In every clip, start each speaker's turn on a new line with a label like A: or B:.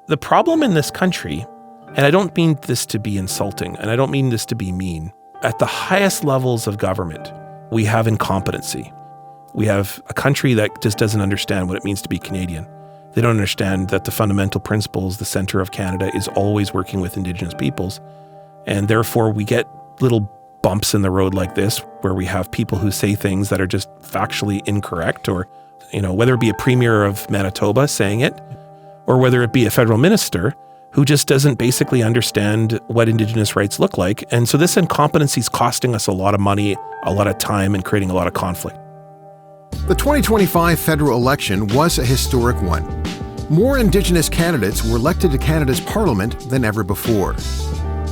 A: The problem in this country, and I don't mean this to be insulting, and I don't mean this to be mean, at the highest levels of government, we have incompetency. We have a country that just doesn't understand what it means to be Canadian. They don't understand that the fundamental principles, the center of Canada, is always working with Indigenous peoples. And therefore, we get little bumps in the road like this, where we have people who say things that are just factually incorrect, or, whether it be a premier of Manitoba saying it, or whether it be a federal minister who just doesn't basically understand what Indigenous rights look like. And so this incompetency is costing us a lot of money, a lot of time, and creating a lot of conflict.
B: The 2025 federal election was a historic one. More Indigenous candidates were elected to Canada's Parliament than ever before.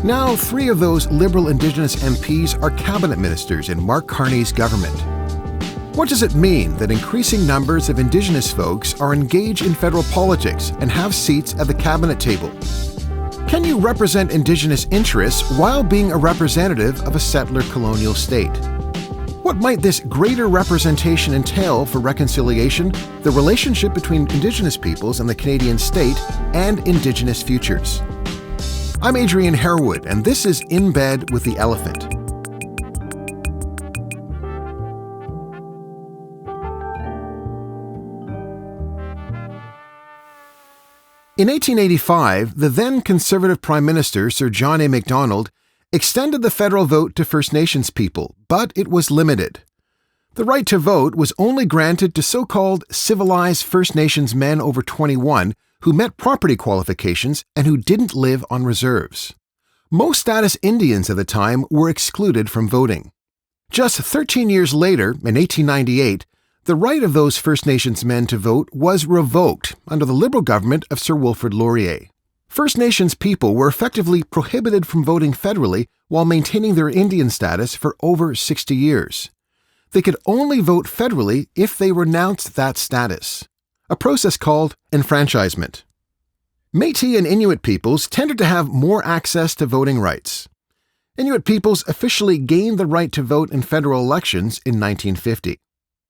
B: Now, 3 of those Liberal Indigenous MPs are cabinet ministers in Mark Carney's government. What does it mean that increasing numbers of Indigenous folks are engaged in federal politics and have seats at the cabinet table? Can you represent Indigenous interests while being a representative of a settler colonial state? What might this greater representation entail for reconciliation, the relationship between Indigenous peoples and the Canadian state, and Indigenous futures? I'm Adrian Harewood, and this is In Bed with the Elephant. In 1885, the then Conservative Prime Minister, Sir John A. Macdonald, extended the federal vote to First Nations people, but it was limited. The right to vote was only granted to so-called civilized First Nations men over 21 who met property qualifications and who didn't live on reserves. Most status Indians at the time were excluded from voting. Just 13 years later, in 1898, the right of those First Nations men to vote was revoked under the Liberal government of Sir Wilfrid Laurier. First Nations people were effectively prohibited from voting federally while maintaining their Indian status for over 60 years. They could only vote federally if they renounced that status, a process called enfranchisement. Métis and Inuit peoples tended to have more access to voting rights. Inuit peoples officially gained the right to vote in federal elections in 1950.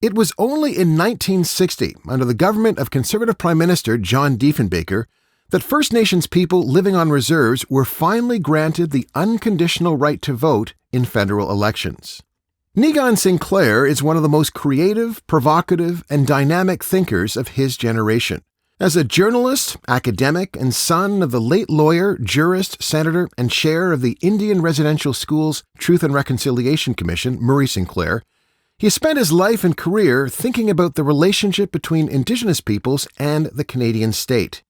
B: It was only in 1960, under the government of Conservative Prime Minister John Diefenbaker, that First Nations people living on reserves were finally granted the unconditional right to vote in federal elections. Niigaan Sinclair is one of the most creative, provocative, and dynamic thinkers of his generation. As a journalist, academic, and son of the late lawyer, jurist, senator, and chair of the Indian Residential Schools Truth and Reconciliation Commission, Murray Sinclair, he spent his life and career thinking about the relationship between Indigenous peoples and the Canadian state.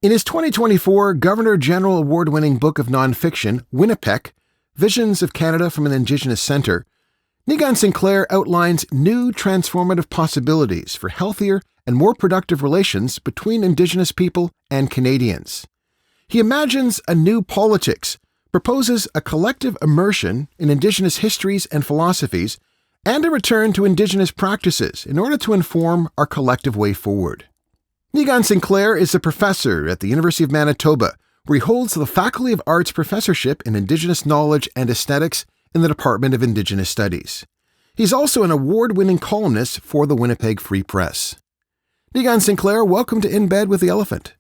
B: In his 2024 Governor-General Award-winning book of nonfiction, Winipek, Visions of Canada from an Indigenous Centre, Niigaan Sinclair outlines new transformative possibilities for healthier and more productive relations between Indigenous people and Canadians. He imagines a new politics, proposes a collective immersion in Indigenous histories and philosophies, and a return to Indigenous practices in order to inform our collective way forward. Niigaan Sinclair is a professor at the University of Manitoba, where he holds the Faculty of Arts Professorship in Indigenous Knowledge and Aesthetics in the Department of Indigenous Studies. He's also an award-winning columnist for the Winnipeg Free Press. Niigaan Sinclair, welcome to In Bed with the Elephant.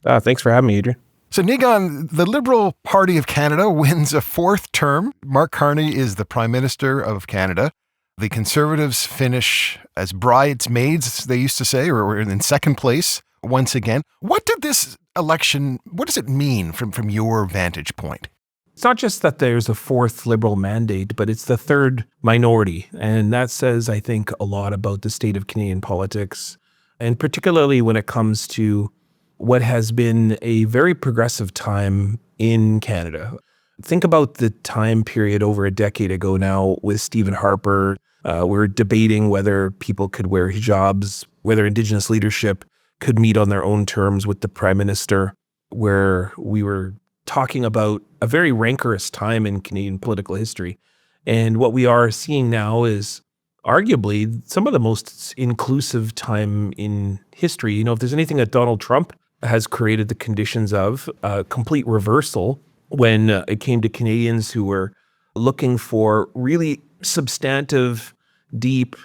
A: Thanks for having me, Adrian.
B: So Niigaan, the Liberal Party of Canada wins a 4th term. Mark Carney is the Prime Minister of Canada. The Conservatives finish as bridesmaids, they used to say, or in 2nd place once again. What did this election, what does it mean from your vantage point?
A: It's not just that there's a 4th Liberal mandate, but it's the 3rd minority. And that says, I think, a lot about the state of Canadian politics, and particularly when it comes to what has been a very progressive time in Canada. Think about the time period over a decade ago now with Stephen Harper. We're debating whether people could wear hijabs, whether Indigenous leadership could meet on their own terms with the Prime Minister, where we were talking about a very rancorous time in Canadian political history. And what we are seeing now is arguably some of the most inclusive time in history. If there's anything that Donald Trump has created the conditions of, a complete reversal when it came to Canadians who were looking for really substantive, deep,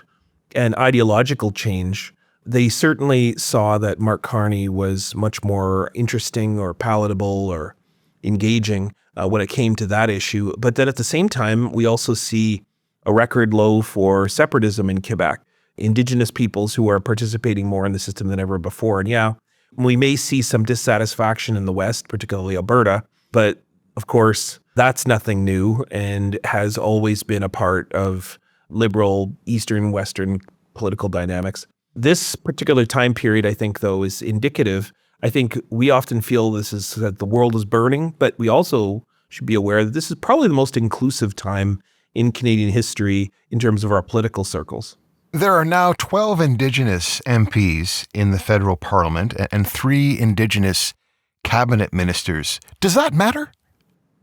A: and ideological change. they certainly saw that Mark Carney was much more interesting or palatable or engaging when it came to that issue. But then at the same time, we also see a record low for separatism in Quebec, Indigenous peoples who are participating more in the system than ever before. And yeah, we may see some dissatisfaction in the West, particularly Alberta, but of course, that's nothing new and has always been a part of liberal Eastern, Western political dynamics. This particular time period, I think, though, is indicative. I think we often feel this is that the world is burning, but we also should be aware that this is probably the most inclusive time in Canadian history in terms of our political circles.
B: There are now 12 Indigenous MPs in the federal parliament and 3 Indigenous cabinet ministers. Does that matter?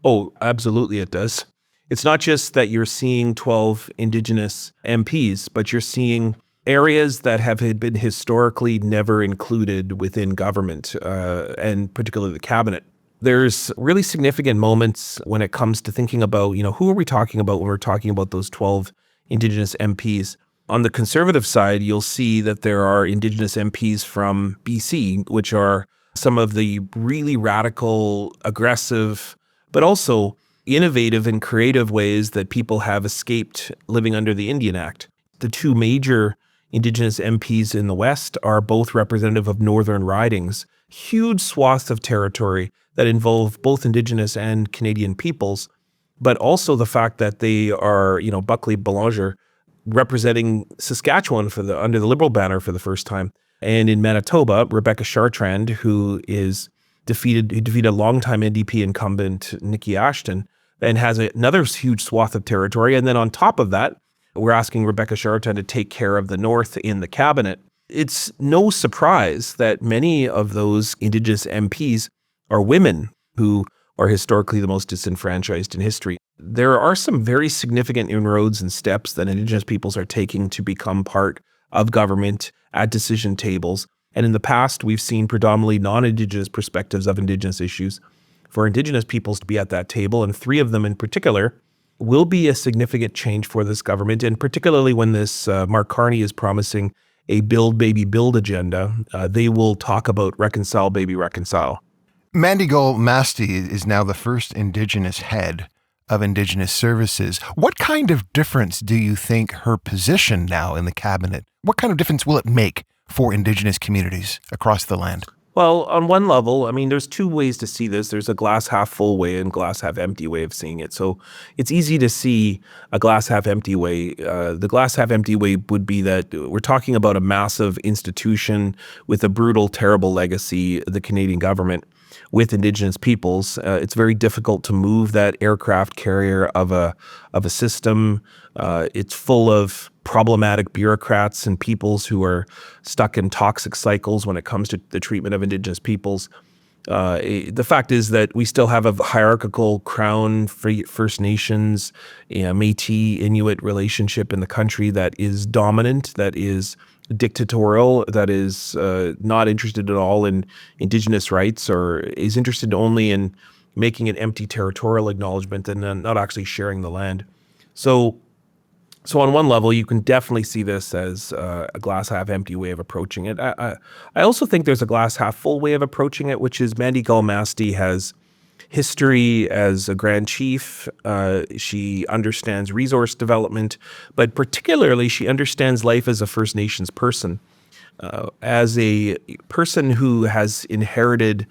A: Oh, absolutely it does. It's not just that you're seeing 12 Indigenous MPs, but you're seeing areas that have been historically never included within government, and particularly the cabinet. There's really significant moments when it comes to thinking about, who are we talking about when we're talking about those 12 Indigenous MPs? On the Conservative side, you'll see that there are Indigenous MPs from BC, which are some of the really radical, aggressive, but also innovative and creative ways that people have escaped living under the Indian Act. The 2 major Indigenous MPs in the West are both representative of northern ridings, huge swaths of territory that involve both Indigenous and Canadian peoples, but also the fact that they are, Buckley Belanger representing Saskatchewan under the Liberal banner for the first time. And in Manitoba, Rebecca Chartrand, who defeated longtime NDP incumbent Nikki Ashton, and has another huge swath of territory. And then on top of that, we're asking Rebecca Chartrand to take care of the North in the cabinet. It's no surprise that many of those Indigenous MPs are women who are historically the most disenfranchised in history. There are some very significant inroads and steps that Indigenous peoples are taking to become part of government at decision tables. And in the past, we've seen predominantly non-Indigenous perspectives of Indigenous issues for Indigenous peoples to be at that table. And 3 of them in particular will be a significant change for this government. And particularly when this Mark Carney is promising a build, baby, build agenda, they will talk about reconcile, baby, reconcile.
B: Niigaan Sinclair is now the first Indigenous head of Indigenous Services. What kind of difference do you think her position now in the cabinet, what kind of difference will it make for Indigenous communities across the land?
A: Well, on one level, there's 2 ways to see this. There's a glass half full way and glass half empty way of seeing it. So it's easy to see a glass half empty way. The glass half empty way would be that we're talking about a massive institution with a brutal, terrible legacy, the Canadian government, with Indigenous peoples. It's very difficult to move that aircraft carrier of a system. It's full of problematic bureaucrats and peoples who are stuck in toxic cycles when it comes to the treatment of Indigenous peoples. The fact is that we still have a hierarchical Crown, First Nations, Métis, Inuit relationship in the country that is dominant, that is dictatorial, that is not interested at all in Indigenous rights, or is interested only in making an empty territorial acknowledgement and not actually sharing the land. So on one level, you can definitely see this as a glass half empty way of approaching it. I also think there's a glass half full way of approaching it, which is Niigaan Sinclair has history as a Grand Chief. She understands resource development, but particularly she understands life as a First Nations person. As a person who has inherited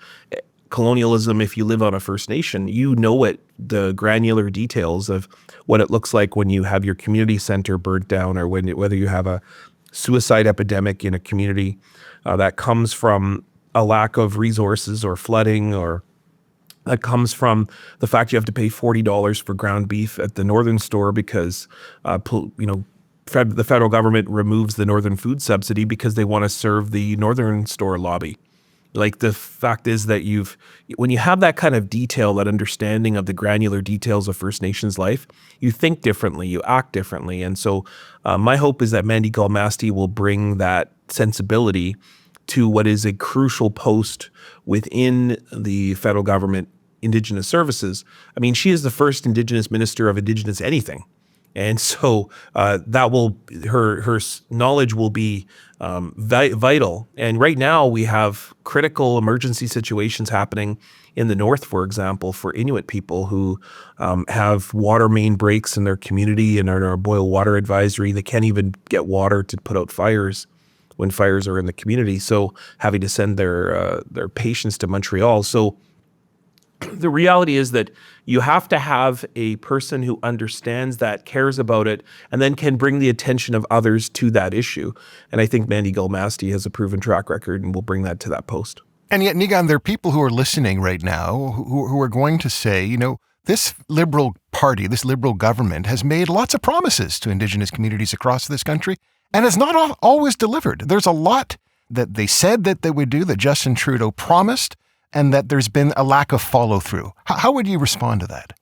A: colonialism, if you live on a First Nation, you know the granular details of what it looks like when you have your community center burnt down, or whether you have a suicide epidemic in a community that comes from a lack of resources or flooding, or that comes from the fact you have to pay $40 for ground beef at the northern store because the federal government removes the northern food subsidy because they want to serve the northern store lobby. Like, the fact is that when you have that kind of detail, that understanding of the granular details of First Nations life, you think differently, you act differently. And so my hope is that Niigaan Sinclair will bring that sensibility to what is a crucial post within the federal government, Indigenous Services. She is the first Indigenous minister of Indigenous anything And so her knowledge will be vital. And right now we have critical emergency situations happening in the north, for example, for Inuit people who have water main breaks in their community and are in our boil water advisory. They can't even get water to put out fires when fires are in the community. So having to send their patients to Montreal. So the reality is that you have to have a person who understands that, cares about it, and then can bring the attention of others to that issue. And I think Mandy Gilmasti has a proven track record and will bring that to that post.
B: And yet, Niigaan, there are people who are listening right now who are going to say, this Liberal Party, this Liberal government has made lots of promises to Indigenous communities across this country and has not always delivered. There's a lot that they said that they would do, that Justin Trudeau promised, and that there's been a lack of follow through. How would you respond to that?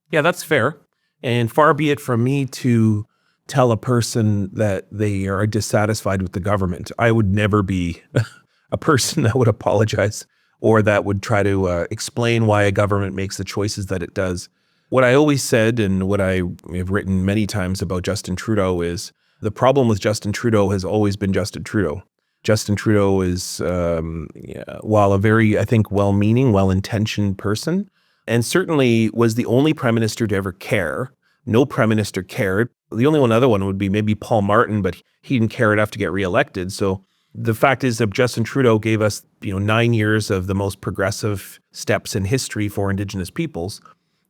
A: Yeah, that's fair. And far be it from me to tell a person that they are dissatisfied with the government. I would never be a person that would apologize or that would try to explain why a government makes the choices that it does. What I always said and what I have written many times about Justin Trudeau is the problem with Justin Trudeau has always been Justin Trudeau. Justin Trudeau is, while a very, I think, well-meaning, well-intentioned person, and certainly was the only prime minister to ever care. No prime minister cared. The only other one would be maybe Paul Martin, but he didn't care enough to get reelected. So the fact is that Justin Trudeau gave us, 9 years of the most progressive steps in history for Indigenous peoples,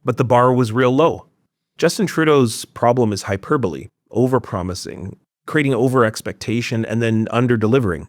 A: but the bar was real low. Justin Trudeau's problem is hyperbole, overpromising, creating over-expectation, and then under-delivering.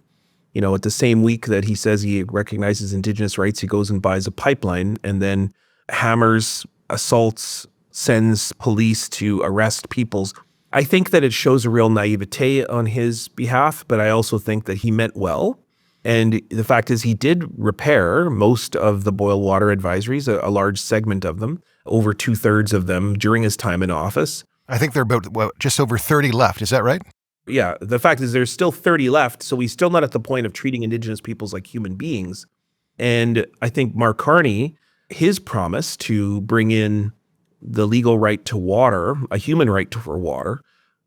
A: At the same week that he says he recognizes Indigenous rights, he goes and buys a pipeline and then hammers, assaults, sends police to arrest peoples. I think that it shows a real naivete on his behalf, but I also think that he meant well. And the fact is he did repair most of the boil water advisories, a large segment of them, over 2/3 of them during his time in office.
B: I think there are about just over 30 left. Is that right?
A: Yeah, the fact is there's still 30 left, so he's still not at the point of treating Indigenous peoples like human beings. And I think Mark Carney, his promise to bring in the legal right to water, a human right for water,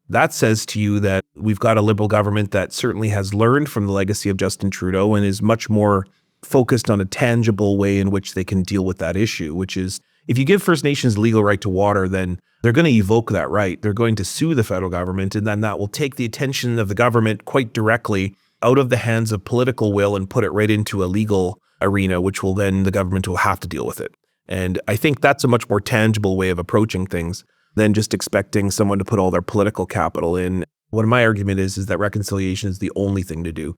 A: that says to you that we've got a Liberal government that certainly has learned from the legacy of Justin Trudeau and is much more focused on a tangible way in which they can deal with that issue, which is if you give First Nations legal right to water, then they're going to evoke that right. They're going to sue the federal government, and then that will take the attention of the government quite directly out of the hands of political will and put it right into a legal arena, which will then the government will have to deal with it. And I think that's a much more tangible way of approaching things than just expecting someone to put all their political capital in. What my argument is that reconciliation is the only thing to do.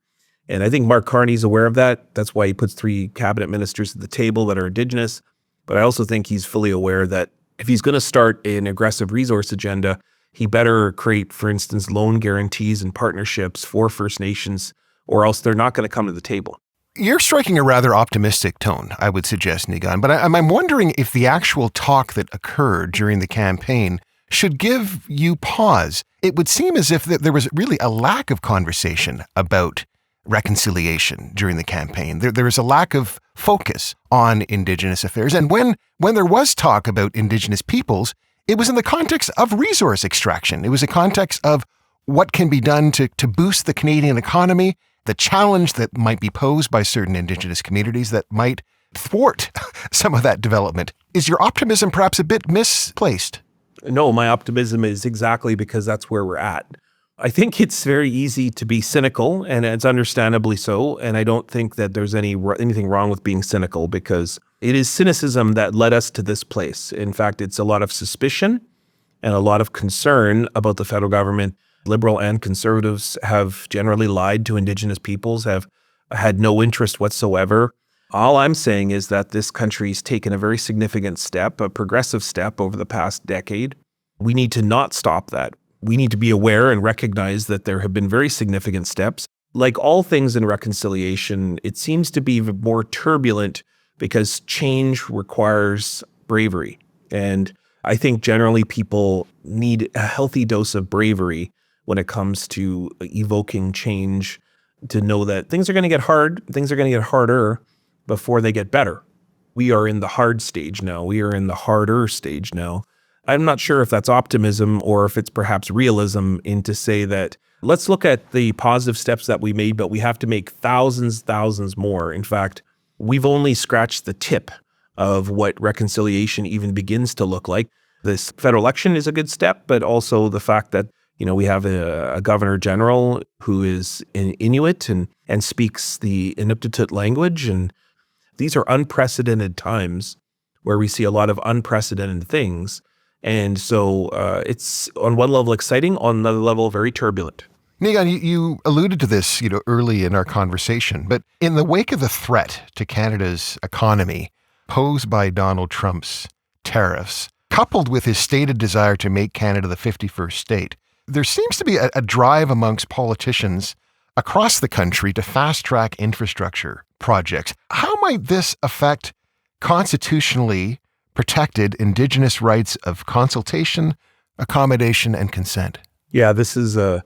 A: And I think Mark Carney's aware of that. That's why he puts 3 cabinet ministers at the table that are Indigenous. But I also think he's fully aware that if he's going to start an aggressive resource agenda, he better create, for instance, loan guarantees and partnerships for First Nations, or else they're not going to come to the table.
B: You're striking a rather optimistic tone, I would suggest, Niigaan, but I'm wondering if the actual talk that occurred during the campaign should give you pause. It would seem as if there was really a lack of conversation about reconciliation during the campaign. There was a lack of focus on Indigenous affairs. And when there was talk about Indigenous peoples, it was in the context of resource extraction. It was a context of what can be done to boost the Canadian economy, the challenge that might be posed by certain Indigenous communities that might thwart some of that development. Is your optimism perhaps a bit misplaced?
A: No, my optimism is exactly because that's where we're at. I think it's very easy to be cynical, and it's understandably so. And I don't think that there's anything wrong with being cynical, because it is cynicism that led us to this place. In fact, it's a lot of suspicion and a lot of concern about the federal government. Liberal and conservatives have generally lied to Indigenous peoples, have had no interest whatsoever. All I'm saying is that this country's taken a very significant step, a progressive step over the past decade. We need to not stop that. We need to be aware and recognize that there have been very significant steps. Like all things in reconciliation, it seems to be more turbulent because change requires bravery. And I think generally people need a healthy dose of bravery when it comes to evoking change, to know that things are going to get hard, things are going to get harder before they get better. We are in the hard stage now. We are in the harder stage now. I'm not sure if that's optimism or if it's perhaps realism in to say that let's look at the positive steps that we made, but we have to make thousands more. In fact, we've only scratched the tip of what reconciliation even begins to look like. This federal election is a good step, but also the fact that we have a governor general who is an Inuit and speaks the Inuktitut language. And these are unprecedented times where we see a lot of unprecedented things. And so it's on one level exciting, on another level very turbulent.
B: Niigaan, you alluded to this, early in our conversation, but in the wake of the threat to Canada's economy posed by Donald Trump's tariffs, coupled with his stated desire to make Canada the 51st state, there seems to be a drive amongst politicians across the country to fast-track infrastructure projects. How might this affect constitutionally protected Indigenous rights of consultation, accommodation, and consent?
A: Yeah, this is the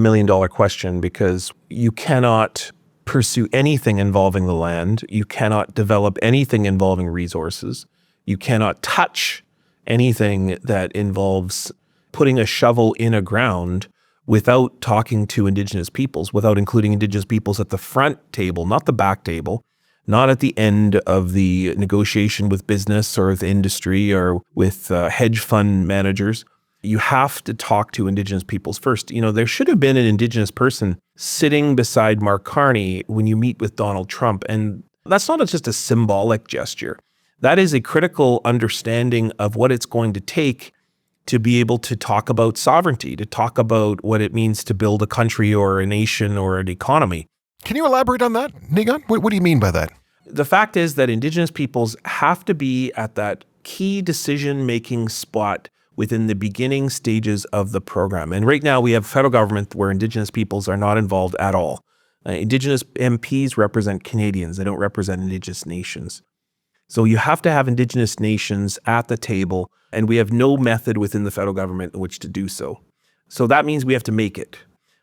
A: million-dollar question, because you cannot pursue anything involving the land. You cannot develop anything involving resources. You cannot touch anything that involves putting a shovel in a ground without talking to Indigenous peoples, without including Indigenous peoples at the front table, not the back table, not at the end of the negotiation with business or with industry or with hedge fund managers. You have to talk to Indigenous peoples first. There should have been an Indigenous person sitting beside Mark Carney when you meet with Donald Trump. And that's not just a symbolic gesture. That is a critical understanding of what it's going to take to be able to talk about sovereignty, to talk about what it means to build a country or a nation or an economy.
B: Can you elaborate on that, Niigaan? What do you mean by that?
A: The fact is that Indigenous peoples have to be at that key decision-making spot within the beginning stages of the program. And right now we have a federal government where Indigenous peoples are not involved at all. Indigenous MPs represent Canadians. They don't represent Indigenous nations. So you have to have Indigenous nations at the table, and we have no method within the federal government in which to do so. So that means we have to make it.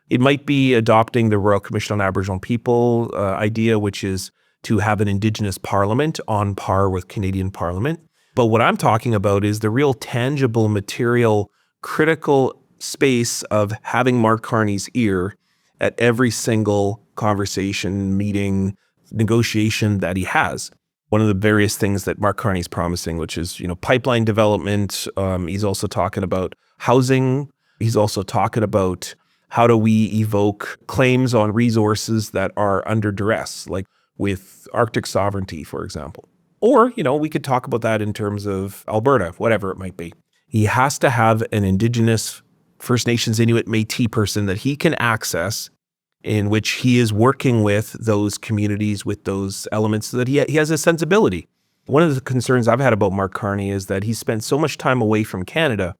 A: It might be adopting the Royal Commission on Aboriginal People idea, which is to have an Indigenous parliament on par with Canadian Parliament. But what I'm talking about is the real tangible, material, critical space of having Mark Carney's ear at every single conversation, meeting, negotiation that he has. One of the various things that Mark Carney's promising, which is, pipeline development. He's also talking about housing. He's also talking about how do we evoke claims on resources that are under duress, like with Arctic sovereignty, for example. Or, we could talk about that in terms of Alberta, whatever it might be. He has to have an Indigenous First Nations Inuit Métis person that he can access, in which he is working with those communities, with those elements, so that he has a sensibility. One of the concerns I've had about Mark Carney is that he spent so much time away from Canada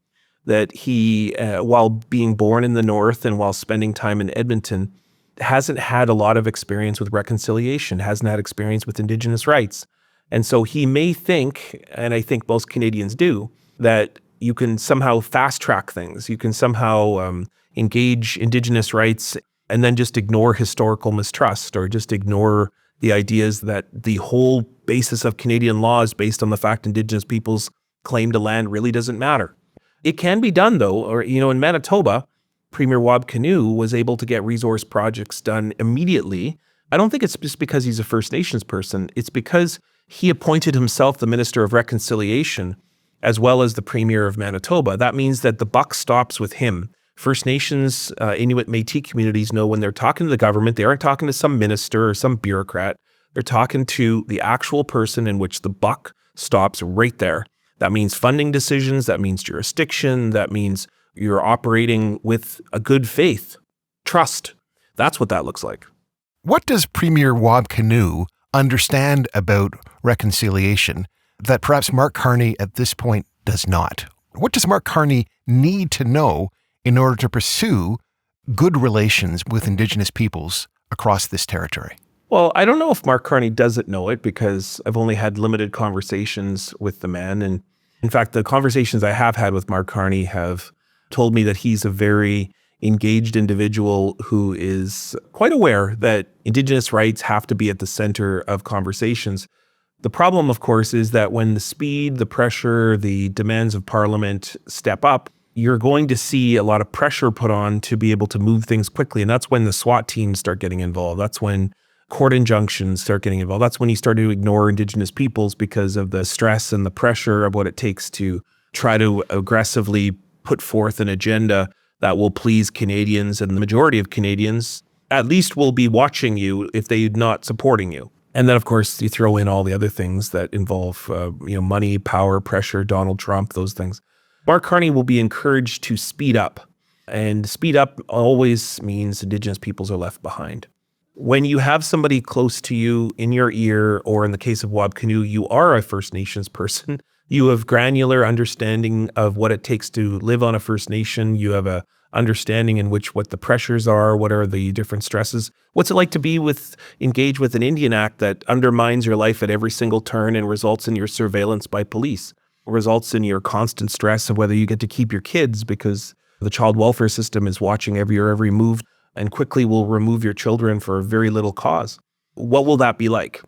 A: that he, while being born in the North and while spending time in Edmonton, hasn't had a lot of experience with reconciliation, hasn't had experience with Indigenous rights. And so he may think, and I think most Canadians do, that you can somehow fast track things. You can somehow engage Indigenous rights and then just ignore historical mistrust, or just ignore the ideas that the whole basis of Canadian law is based on the fact Indigenous peoples' claim to land really doesn't matter. It can be done, though. Or, in Manitoba, Premier Wab Kinew was able to get resource projects done immediately. I don't think it's just because he's a First Nations person. It's because he appointed himself the Minister of Reconciliation as well as the Premier of Manitoba. That means that the buck stops with him. First Nations, Inuit Métis communities know when they're talking to the government, they aren't talking to some minister or some bureaucrat. They're talking to the actual person in which the buck stops right there. That means funding decisions. That means jurisdiction. That means you're operating with a good faith, trust. That's what that looks like.
B: What does Premier Wab Kinew understand about reconciliation that perhaps Mark Carney at this point does not? What does Mark Carney need to know in order to pursue good relations with Indigenous peoples across this territory?
A: Well, I don't know if Mark Carney doesn't know it, because I've only had limited conversations with the man. And in fact, the conversations I have had with Mark Carney have told me that he's a very engaged individual who is quite aware that Indigenous rights have to be at the center of conversations. The problem, of course, is that when the speed, the pressure, the demands of Parliament step up, you're going to see a lot of pressure put on to be able to move things quickly. And that's when the SWAT teams start getting involved. That's when court injunctions start getting involved. That's when you start to ignore Indigenous peoples because of the stress and the pressure of what it takes to try to aggressively put forth an agenda that will please Canadians. And the majority of Canadians at least will be watching you if they're not supporting you. And then, of course, you throw in all the other things that involve money, power, pressure, Donald Trump, those things. Mark Carney will be encouraged to speed up. And speed up always means Indigenous peoples are left behind. When you have somebody close to you in your ear, or in the case of Wabkanu, you are a First Nations person. You have granular understanding of what it takes to live on a First Nation. You have a understanding in which what the pressures are, what are the different stresses. What's it like to be engaged with an Indian Act that undermines your life at every single turn and results in your surveillance by police, results in your constant stress of whether you get to keep your kids because the child welfare system is watching every move and quickly will remove your children for very little cause. What will that be like?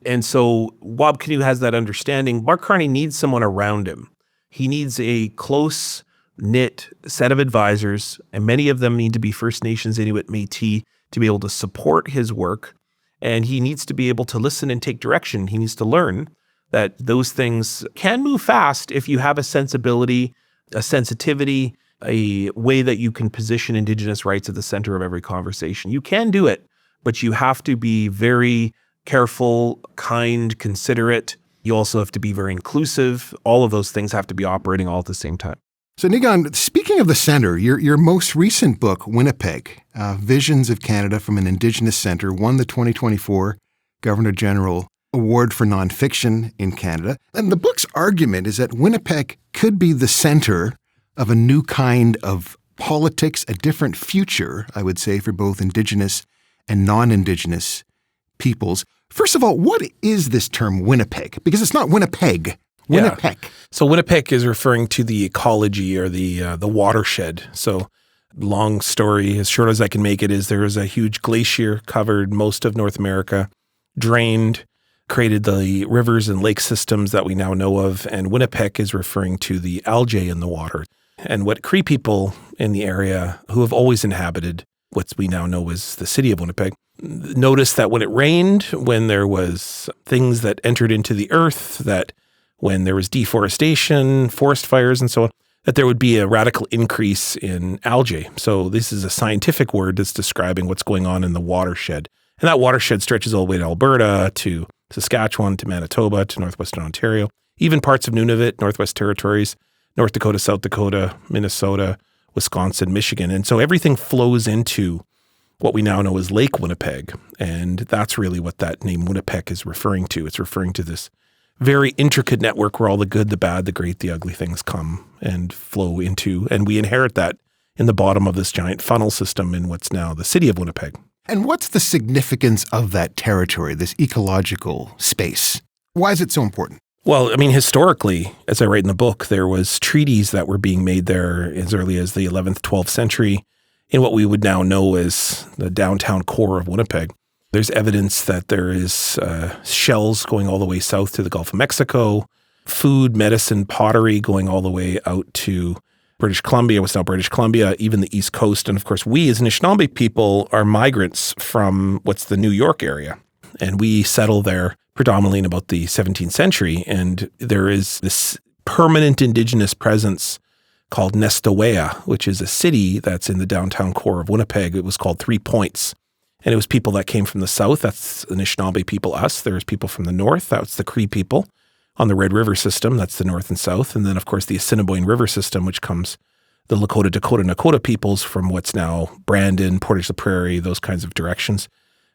A: And so Wabkanu has that understanding. Mark Carney needs someone around him. He needs a close-knit set of advisors, and many of them need to be First Nations, Inuit, Métis, to be able to support his work. And he needs to be able to listen and take direction. He needs to learn that those things can move fast if you have a sensibility, a sensitivity, a way that you can position Indigenous rights at the center of every conversation. You can do it, but you have to be very careful, kind, considerate. You also have to be very inclusive. All of those things have to be operating all at the same time.
B: So Niigaan, speaking of the Centre, your most recent book, Winipek, Visions of Canada from an Indigenous Centre, won the 2024 Governor-General Award for Nonfiction in Canada. And the book's argument is that Winipek could be the center of a new kind of politics, a different future, I would say, for both Indigenous and non-Indigenous peoples. First of all, what is this term Winipek? Because it's not Winnipeg. Winipek.
A: Yeah. So Winipek is referring to the ecology or the watershed. So long story, as short as I can make it, is there was a huge glacier covered most of North America, drained, created the rivers and lake systems that we now know of. And Winipek is referring to the algae in the water. And what Cree people in the area who have always inhabited what we now know as the city of Winipeg noticed that when it rained, when there was things that entered into the earth, that when there was deforestation, forest fires and so on, that there would be a radical increase in algae. So this is a scientific word that's describing what's going on in the watershed. And that watershed stretches all the way to Alberta, to Saskatchewan, to Manitoba, to northwestern Ontario, even parts of Nunavut, Northwest Territories, North Dakota, South Dakota, Minnesota, Wisconsin, Michigan. And so everything flows into what we now know as Lake Winipeg. And that's really what that name Winipek is referring to. It's referring to this very intricate network where all the good, the bad, the great, the ugly things come and flow into. And we inherit that in the bottom of this giant funnel system in what's now the city of Winipeg.
B: And what's the significance of that territory, this ecological space? Why is it so important?
A: Well, I mean, historically, as I write in the book, there was treaties that were being made there as early as the 11th, 12th century in what we would now know as the downtown core of Winnipeg. There's evidence that there is shells going all the way south to the Gulf of Mexico, food, medicine, pottery going all the way out to British Columbia, what's now British Columbia, even the East Coast. And of course, we as Anishinaabe people are migrants from what's the New York area. And we settle there predominantly in about the 17th century. And there is this permanent Indigenous presence called Nestawea, which is a city that's in the downtown core of Winnipeg. It was called 3 Points. And it was people that came from the south. That's Anishinaabe people, us. There's people from the north. That's the Cree people on the Red River system. That's the north and south. And then, of course, the Assiniboine River system, which comes the Lakota, Dakota, Nakota peoples from what's now Brandon, Portage la Prairie, those kinds of directions,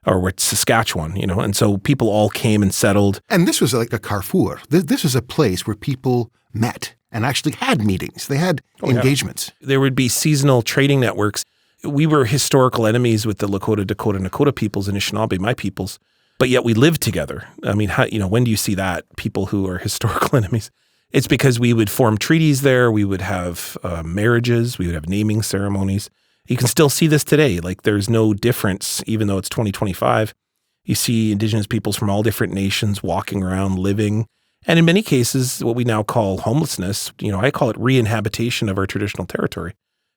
A: or what's Saskatchewan, you know. And so people all came and settled.
B: And this was like a carrefour. This was a place where people met and actually had meetings. They had engagements.
A: Yeah. There would be seasonal trading networks. We were historical enemies with the Lakota, Dakota, Nakota peoples, Anishinaabe, my peoples, but yet we lived together. I mean, when do you see that? People who are historical enemies. It's because we would form treaties there. We would have marriages. We would have naming ceremonies. You can still see this today. Like there's no difference, even though it's 2025, You see Indigenous peoples from all different nations walking around, living, and in many cases, what we now call homelessness, I call it re-inhabitation of our traditional territory.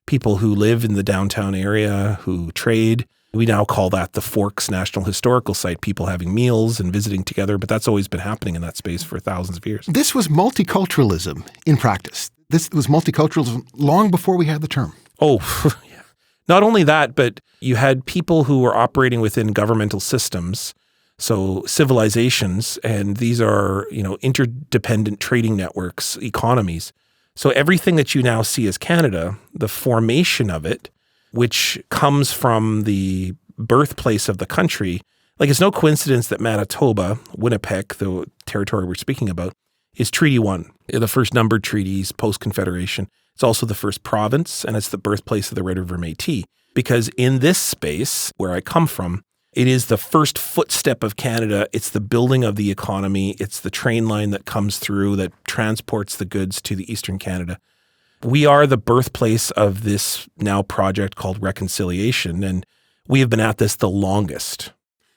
A: People who live in the downtown area, who trade. We now call that the Forks National Historical Site, people having meals and visiting together, but that's always been happening in that space for thousands of years.
B: This was multiculturalism in practice. This was multiculturalism long before we had the term.
A: Oh, yeah. Not only that, but you had people who were operating within governmental systems, so civilizations, and these are, interdependent trading networks, economies. So everything that you now see as Canada, the formation of it, which comes from the birthplace of the country, like it's no coincidence that Manitoba, Winipek, the territory we're speaking about, is Treaty 1, the first numbered treaties post-Confederation. It's also the first province, and it's the birthplace of the Red River Métis. Because in this space, where I come from, it is the first footstep of Canada. It's the building of the economy. It's the train line that comes through that transports the goods to the Eastern Canada. We are the birthplace of this now project called reconciliation, and we have been at this the longest.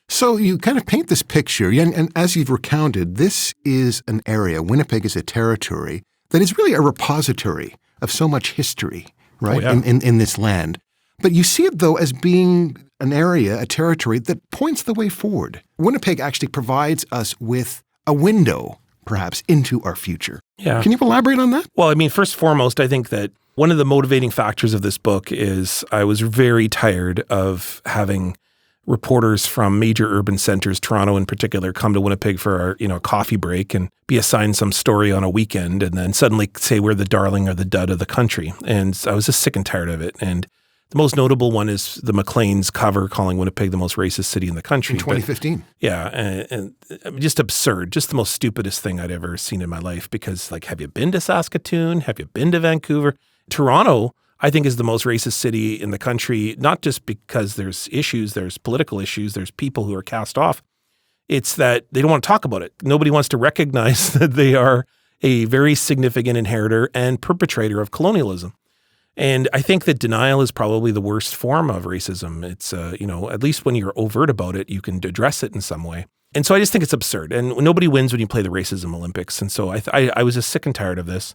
B: So you kind of paint this picture, and as you've recounted, this is an area, Winipeg is a territory that is really a repository of so much history, right, in this land. But you see it, though, as being an area, a territory that points the way forward. Winipeg actually provides us with a window, perhaps, into our future.
A: Yeah.
B: Can you elaborate on that?
A: Well, first and foremost, I think that one of the motivating factors of this book is I was very tired of having reporters from major urban centers, Toronto in particular, come to Winipeg for our, coffee break and be assigned some story on a weekend and then suddenly say we're the darling or the dud of the country. And I was just sick and tired of it. And the most notable one is the Maclean's cover calling Winipeg the most racist city in the country.
B: In 2015.
A: And just absurd, just the most stupidest thing I'd ever seen in my life because, have you been to Saskatoon? Have you been to Vancouver? Toronto, I think, is the most racist city in the country, not just because there's issues, there's political issues, there's people who are cast off. It's that they don't want to talk about it. Nobody wants to recognize that they are a very significant inheritor and perpetrator of colonialism. And I think that denial is probably the worst form of racism. It's, at least when you're overt about it, you can address it in some way. And so I just think it's absurd. And nobody wins when you play the racism Olympics. And so I was just sick and tired of this.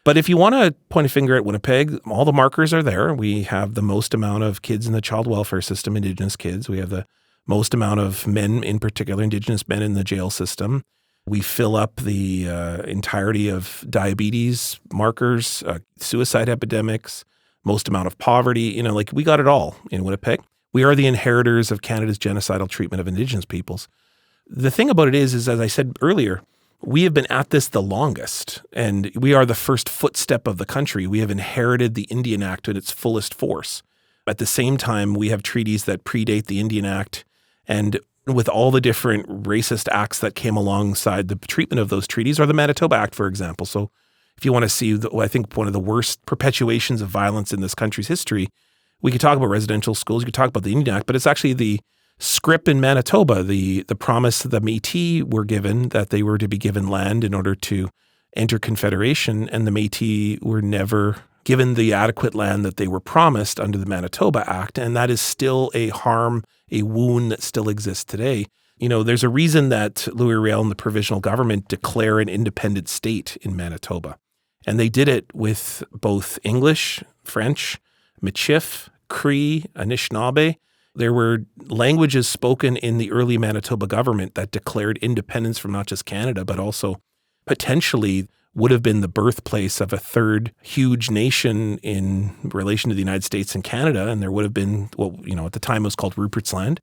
A: But if you want to point a finger at Winipeg, all the markers are there. We have the most amount of kids in the child welfare system, Indigenous kids. We have the most amount of men, in particular Indigenous men, in the jail system. We fill up the entirety of diabetes markers, suicide epidemics, most amount of poverty. We got it all in Winipeg. We are the inheritors of Canada's genocidal treatment of Indigenous peoples. The thing about it is, as I said earlier, we have been at this the longest, and we are the first footstep of the country. We have inherited the Indian Act at its fullest force. At the same time, we have treaties that predate the Indian Act, and with all the different racist acts that came alongside the treatment of those treaties, or the Manitoba Act, for example. So if you want to see, I think, one of the worst perpetuations of violence in this country's history, we could talk about residential schools, you could talk about the Indian Act, but it's actually the script in Manitoba, the promise the Métis were given that they were to be given land in order to enter Confederation, and the Métis were never given the adequate land that they were promised under the Manitoba Act, and that is still a harm, a wound that still exists today. There's a reason that Louis Riel and the provisional government declare an independent state in Manitoba, and they did it with both English, French, Michif, Cree, Anishinaabe. There were languages spoken in the early Manitoba government that declared independence from not just Canada, but also potentially would have been the birthplace of a third huge nation in relation to the United States and Canada. And there would have been, at the time it was called Rupert's Land,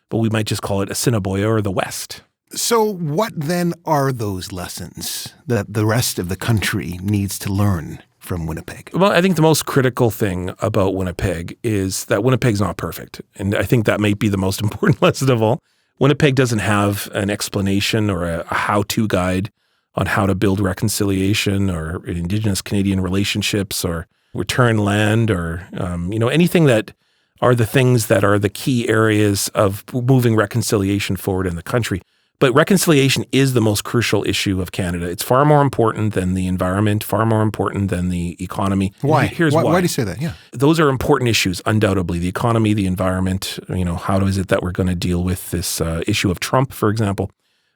A: but we might just call it Assiniboia or the West.
B: So what then are those lessons that the rest of the country needs to learn from Winipeg?
A: Well, I think the most critical thing about Winipeg is that Winnipeg's not perfect. And I think that might be the most important lesson of all. Winnipeg doesn't have an explanation or a how-to guide on how to build reconciliation or Indigenous Canadian relationships or return land or, anything that are the things that are the key areas of moving reconciliation forward in the country. But reconciliation is the most crucial issue of Canada. It's far more important than the environment, far more important than the economy.
B: Why?
A: Here's why.
B: Why do you say that? Yeah.
A: Those are important issues, undoubtedly. The economy, the environment, how is it that we're going to deal with this issue of Trump, for example?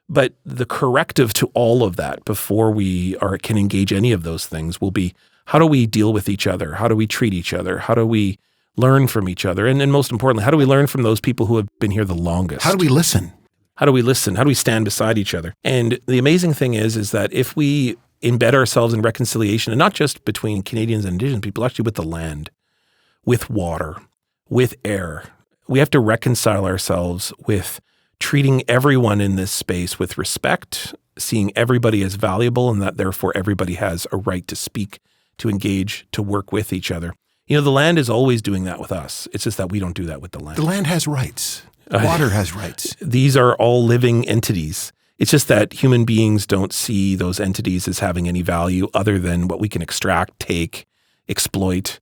A: But the corrective to all of that before we can engage any of those things will be, how do we deal with each other? How do we treat each other? How do we learn from each other? And most importantly, how do we learn from those people who have been here the longest?
B: How do we listen?
A: How do we listen? How do we stand beside each other? And the amazing thing is that if we embed ourselves in reconciliation, and not just between Canadians and Indigenous people, actually with the land, with water, with air, we have to reconcile ourselves with treating everyone in this space with respect, seeing everybody as valuable, and that therefore everybody has a right to speak, to engage, to work with each other. The land is always doing that with us. It's just that we don't do that with the land.
B: The land has rights. Water has rights.
A: These are all living entities. It's just that human beings don't see those entities as having any value other than what we can extract, take, exploit.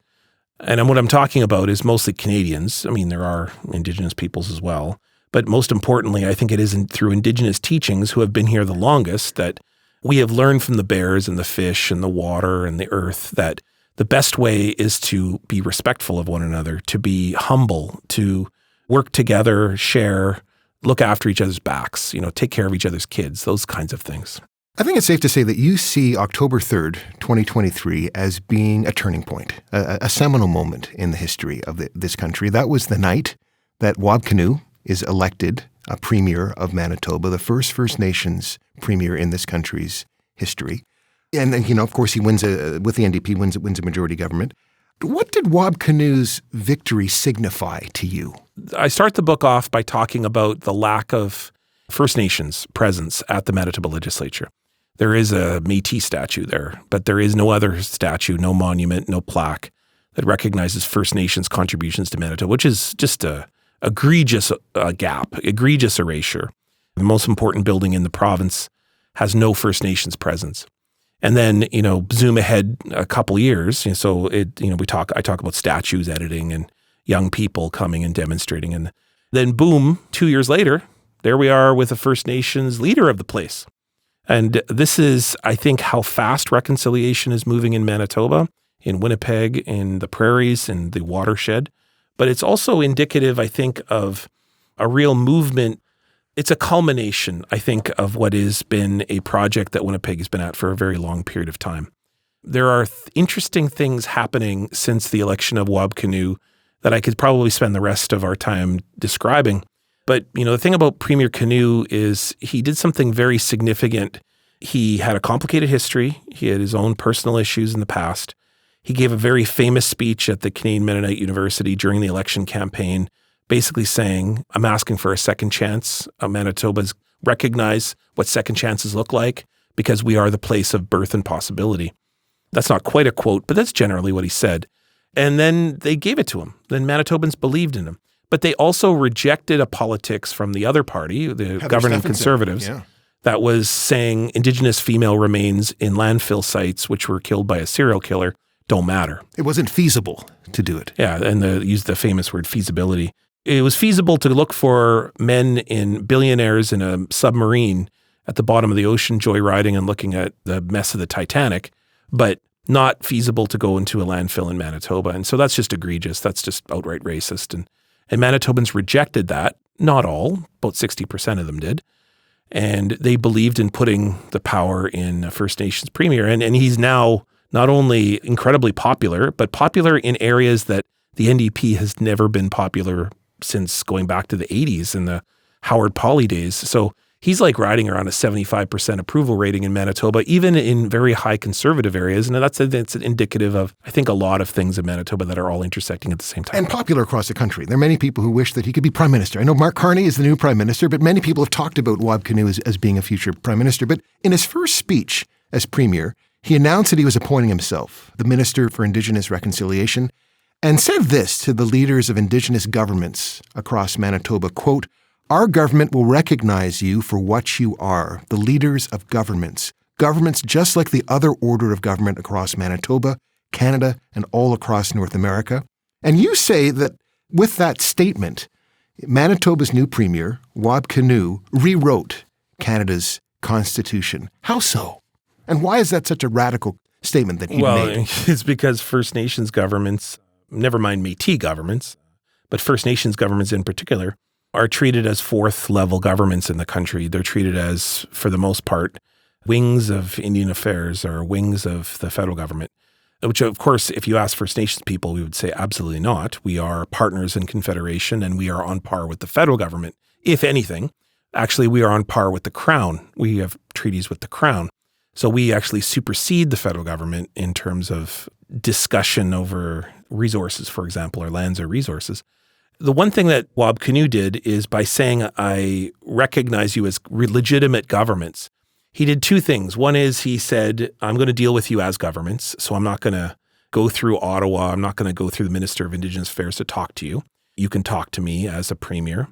A: And what I'm talking about is mostly Canadians. I mean, there are Indigenous peoples as well. But most importantly, I think it is through Indigenous teachings who have been here the longest that we have learned from the bears and the fish and the water and the earth that the best way is to be respectful of one another, to be humble, to work together, share, look after each other's backs, take care of each other's kids, those kinds of things.
B: I think it's safe to say that you see October 3rd, 2023 as being a turning point, a seminal moment in the history of this country. That was the night that Wab Kinew is elected a premier of Manitoba, the first First Nations premier in this country's history. And then, of course, he wins with the NDP, wins a majority government. What did Wab Kinew's victory signify to you?
A: I start the book off by talking about the lack of First Nations presence at the Manitoba legislature. There is a Métis statue there, but there is no other statue, no monument, no plaque that recognizes First Nations contributions to Manitoba, which is just a egregious gap, egregious erasure. The most important building in the province has no First Nations presence. And then, zoom ahead a couple years. So I talk about statues editing and young people coming and demonstrating. And then boom, 2 years later, there we are with a First Nations leader of the place. And this is, I think, how fast reconciliation is moving in Manitoba, in Winipek, in the prairies, in the watershed. But it's also indicative, I think, of a real movement. It's a culmination, I think, of what has been a project that Winipek has been at for a very long period of time. There are interesting things happening since the election of Wab Kinew that I could probably spend the rest of our time describing. But, the thing about Premier Kinew is he did something very significant. He had a complicated history. He had his own personal issues in the past. He gave a very famous speech at the Canadian Mennonite University during the election campaign, basically saying, I'm asking for a second chance. Manitoba's recognize what second chances look like because we are the place of birth and possibility. That's not quite a quote, but that's generally what he said. And then they gave it to him. Then Manitobans believed in him. But they also rejected a politics from the other party, the governing Conservatives, that was saying Indigenous female remains in landfill sites, which were killed by a serial killer, don't matter.
B: It wasn't feasible to do it.
A: Yeah, and used the famous word feasibility. It was feasible to look for billionaires in a submarine at the bottom of the ocean joyriding and looking at the mess of the Titanic, but not feasible to go into a landfill in Manitoba. And so that's just egregious. That's just outright racist. And Manitobans rejected that. Not all, about 60% of them did. And they believed in putting the power in a First Nations premier. And he's now not only incredibly popular, but popular in areas that the NDP has never been popular since going back to the 80s and the Howard Pauley days. So he's like riding around a 75% approval rating in Manitoba, even in very high conservative areas. And that's indicative of, I think, a lot of things in Manitoba that are all intersecting at the same time.
B: And popular across the country. There are many people who wish that he could be prime minister. I know Mark Carney is the new prime minister, but many people have talked about Wab Kinew as being a future prime minister. But in his first speech as premier, he announced that he was appointing himself the Minister for Indigenous Reconciliation and said this to the leaders of Indigenous governments across Manitoba, quote, "Our government will recognize you for what you are, the leaders of governments just like the other order of government across Manitoba, Canada, and all across North America." And you say that with that statement, Manitoba's new premier, Wab Kinew, rewrote Canada's Constitution. How so? And why is that such a radical statement that he made?
A: It's because First Nations governments, never mind Métis governments, but First Nations governments in particular, are treated as fourth-level governments in the country. They're treated as, for the most part, wings of Indian affairs or wings of the federal government, which, of course, if you ask First Nations people, we would say absolutely not. We are partners in Confederation, and we are on par with the federal government. If anything, actually, we are on par with the Crown. We have treaties with the Crown. So we actually supersede the federal government in terms of discussion over resources, for example, or lands or resources. The one thing that Wab Kinew did is by saying, I recognize you as legitimate governments, he did two things. One is he said, I'm going to deal with you as governments, so I'm not going to go through Ottawa. I'm not going to go through the Minister of Indigenous Affairs to talk to you. You can talk to me as a premier.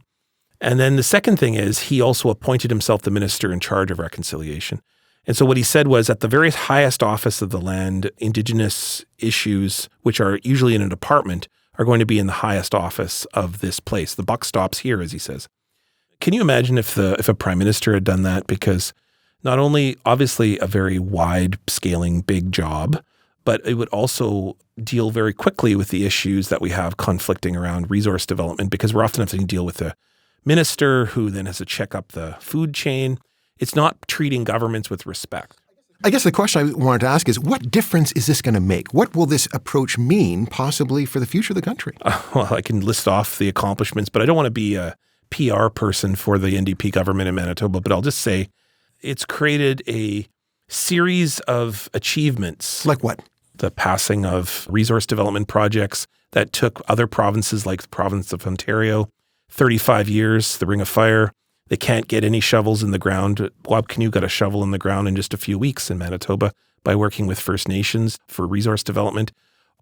A: And then the second thing is he also appointed himself the minister in charge of reconciliation. And so what he said was at the very highest office of the land, Indigenous issues, which are usually in a department, are going to be in the highest office of this place. The buck stops here, as he says. Can you imagine if a prime minister had done that? Because not only obviously a very wide scaling big job, but it would also deal very quickly with the issues that we have conflicting around resource development, because we're often having to deal with a minister who then has to check up the food chain. It's not treating governments with respect.
B: I guess the question I wanted to ask is, what difference is this going to make? What will this approach mean possibly for the future of the country?
A: Well, I can list off the accomplishments, but I don't want to be a PR person for the NDP government in Manitoba, but I'll just say it's created a series of achievements.
B: Like what?
A: The passing of resource development projects that took other provinces like the province of Ontario 35 years, the Ring of Fire. They can't get any shovels in the ground. Wab Kinew got a shovel in the ground in just a few weeks in Manitoba by working with First Nations for resource development.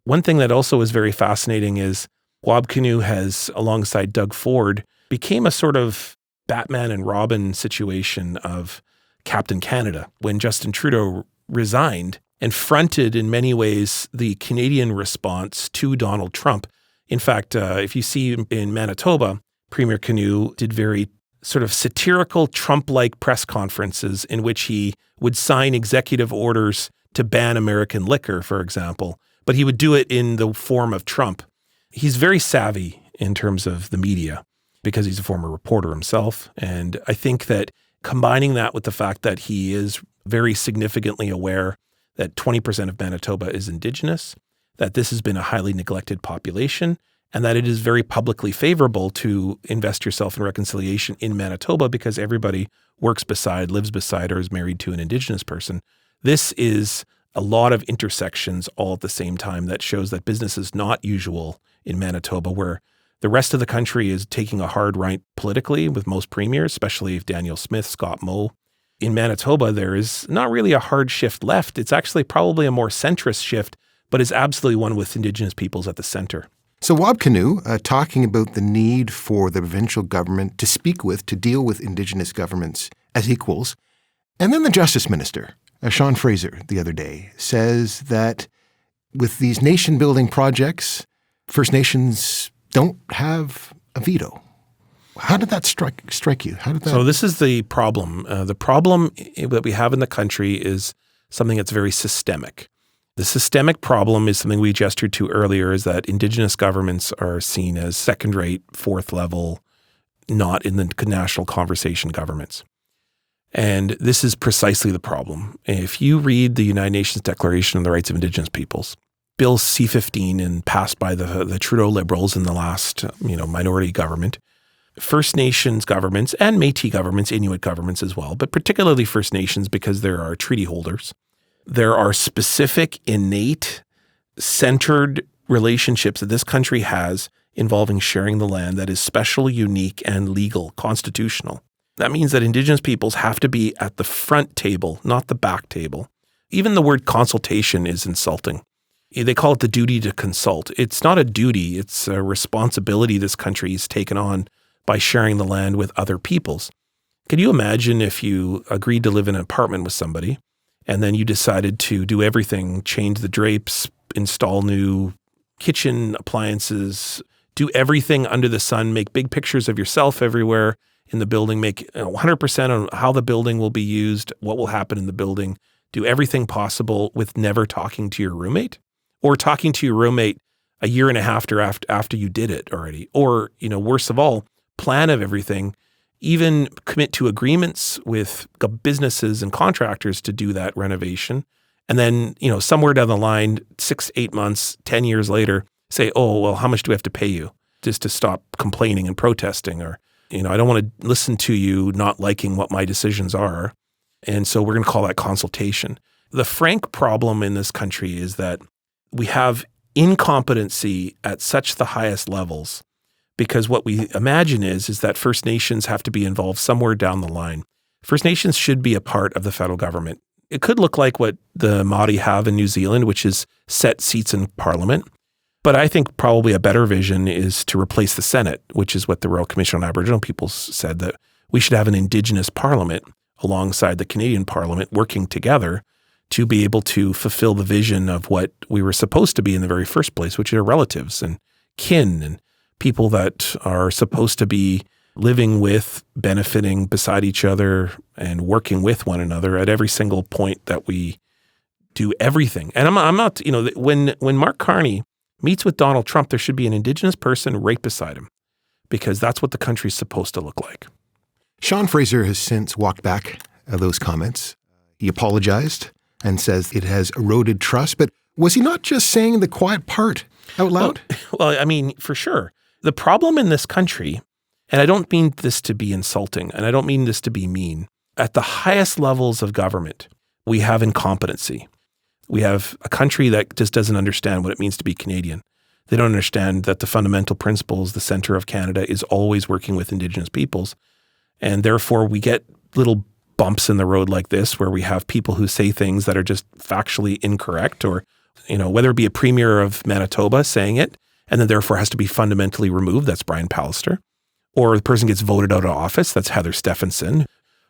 A: One thing that also is very fascinating is Wab Kinew has, alongside Doug Ford, became a sort of Batman and Robin situation of Captain Canada when Justin Trudeau resigned and fronted in many ways the Canadian response to Donald Trump. In fact, if you see in Manitoba, Premier Kinew did very sort of satirical Trump-like press conferences in which he would sign executive orders to ban American liquor, for example, but he would do it in the form of Trump. He's very savvy in terms of the media because he's a former reporter himself. And I think that combining that with the fact that he is very significantly aware that 20% of Manitoba is Indigenous, that this has been a highly neglected population, and that it is very publicly favorable to invest yourself in reconciliation in Manitoba because everybody works beside, lives beside, or is married to an Indigenous person. This is a lot of intersections all at the same time that shows that business is not usual in Manitoba, where the rest of the country is taking a hard right politically with most premiers, especially Daniel Smith, Scott Moe. In Manitoba, there is not really a hard shift left. It's actually probably a more centrist shift, but is absolutely one with Indigenous peoples at the center.
B: So Wab Kinew talking about the need for the provincial government to speak with, to deal with Indigenous governments as equals. And then the Justice Minister, Sean Fraser, the other day, says that with these nation-building projects, First Nations don't have a veto. How did that strike you? How did that?
A: So this is the problem. The problem that we have in the country is something that's very systemic. The systemic problem is something we gestured to earlier, is that Indigenous governments are seen as second-rate, fourth-level, not in the national conversation governments. And this is precisely the problem. If you read the United Nations Declaration on the Rights of Indigenous Peoples, Bill C-15 and passed by the Trudeau Liberals in the last minority government, First Nations governments and Métis governments, Inuit governments as well, but particularly First Nations because there are treaty holders. There are specific, innate, centered relationships that this country has involving sharing the land that is special, unique, and legal, constitutional. That means that Indigenous peoples have to be at the front table, not the back table. Even the word consultation is insulting. They call it the duty to consult. It's not a duty. It's a responsibility this country has taken on by sharing the land with other peoples. Can you imagine if you agreed to live in an apartment with somebody and then you decided to do everything, change the drapes, install new kitchen appliances, do everything under the sun, make big pictures of yourself everywhere, in the building, make 100% on how the building will be used, what will happen in the building, do everything possible with never talking to your roommate, or talking to your roommate a year and a half after you did it already, or, worse of all, plan of everything, even commit to agreements with businesses and contractors to do that renovation. And then, somewhere down the line, 6, 8 months, 10 years later, say, oh, well, how much do we have to pay you just to stop complaining and protesting? Or, I don't want to listen to you not liking what my decisions are. And so we're going to call that consultation. The frank problem in this country is that we have incompetency at such the highest levels, because what we imagine is that First Nations have to be involved somewhere down the line. First Nations should be a part of the federal government. It could look like what the Māori have in New Zealand, which is set seats in Parliament. But I think probably a better vision is to replace the Senate, which is what the Royal Commission on Aboriginal Peoples said, that we should have an Indigenous Parliament alongside the Canadian Parliament working together to be able to fulfill the vision of what we were supposed to be in the very first place, which are relatives and kin and people that are supposed to be living with, benefiting beside each other and working with one another at every single point that we do everything. And I'm not, when Mark Carney meets with Donald Trump, there should be an Indigenous person right beside him, because that's what the country's supposed to look like.
B: Sean Fraser has since walked back those comments. He apologized and says it has eroded trust. But was he not just saying the quiet part out loud?
A: Well, I mean, for sure. The problem in this country, and I don't mean this to be insulting, and I don't mean this to be mean, at the highest levels of government, we have incompetency. We have a country that just doesn't understand what it means to be Canadian. They don't understand that the fundamental principles, the center of Canada, is always working with Indigenous peoples. And therefore, we get little bumps in the road like this, where we have people who say things that are just factually incorrect, or, whether it be a premier of Manitoba saying it, and then therefore has to be fundamentally removed, that's Brian Pallister, or the person gets voted out of office, that's Heather Stephenson,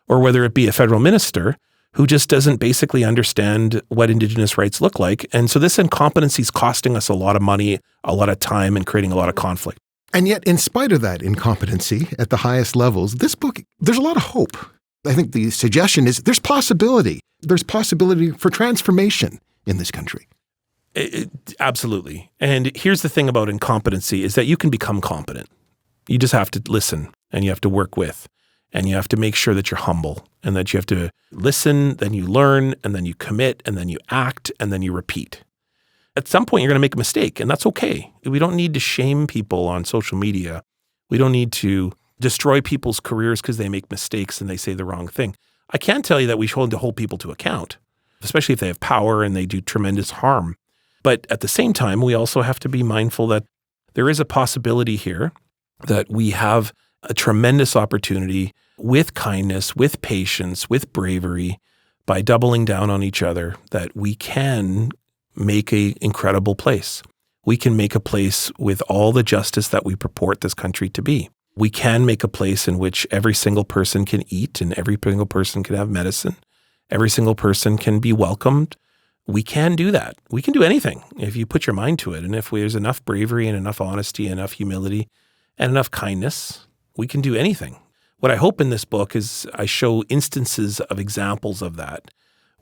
A: or whether it be a federal minister who just doesn't basically understand what Indigenous rights look like. And so this incompetency is costing us a lot of money, a lot of time, and creating a lot of conflict.
B: And yet, in spite of that incompetency at the highest levels, this book, there's a lot of hope. I think the suggestion is there's possibility. There's possibility for transformation in this country.
A: Absolutely. And here's the thing about incompetency is that you can become competent. You just have to listen, and you have to work with, and you have to make sure that you're humble, and that you have to listen, then you learn, and then you commit, and then you act, and then you repeat. At some point, you're going to make a mistake, and that's okay. We don't need to shame people on social media. We don't need to destroy people's careers because they make mistakes and they say the wrong thing. I can tell you that we should hold people to account, especially if they have power and they do tremendous harm. But at the same time, we also have to be mindful that there is a possibility here that we have a tremendous opportunity with kindness, with patience, with bravery, by doubling down on each other, that we can make an incredible place. We can make a place with all the justice that we purport this country to be. We can make a place in which every single person can eat and every single person can have medicine. Every single person can be welcomed. We can do that. We can do anything if you put your mind to it. And if there's enough bravery and enough honesty, enough humility, and enough kindness, we can do anything. What I hope in this book is I show instances of examples of that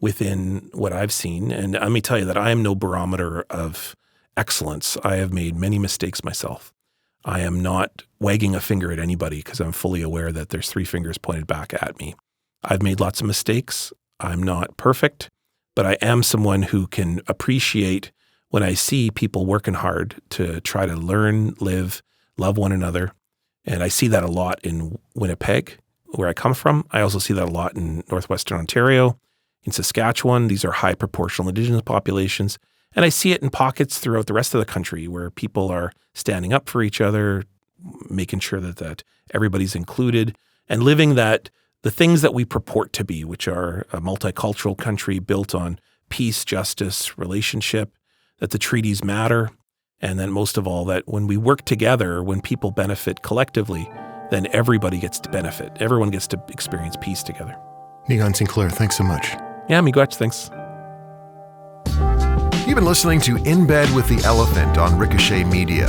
A: within what I've seen. And let me tell you that I am no barometer of excellence. I have made many mistakes myself. I am not wagging a finger at anybody because I'm fully aware that there's 3 fingers pointed back at me. I've made lots of mistakes. I'm not perfect, but I am someone who can appreciate when I see people working hard to try to learn, live, love one another. And I see that a lot in Winipek, where I come from. I also see that a lot in Northwestern Ontario, in Saskatchewan. These are high proportional Indigenous populations. And I see it in pockets throughout the rest of the country where people are standing up for each other, making sure that everybody's included, and living that the things that we purport to be, which are a multicultural country built on peace, justice, relationship, that the treaties matter, and then most of all, that when we work together, when people benefit collectively, then everybody gets to benefit. Everyone gets to experience peace together.
B: Niigaan Sinclair, thanks so much.
A: Yeah, miigwech, thanks.
B: You've been listening to In Bed with the Elephant on Ricochet Media.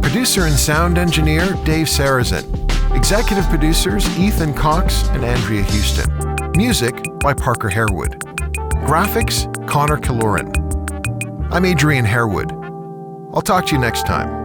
B: Producer and sound engineer, Dave Sarazin. Executive producers Ethan Cox and Andrea Houston. Music by Parker Harewood. Graphics, Connor Killoran. I'm Adrian Harewood. I'll talk to you next time.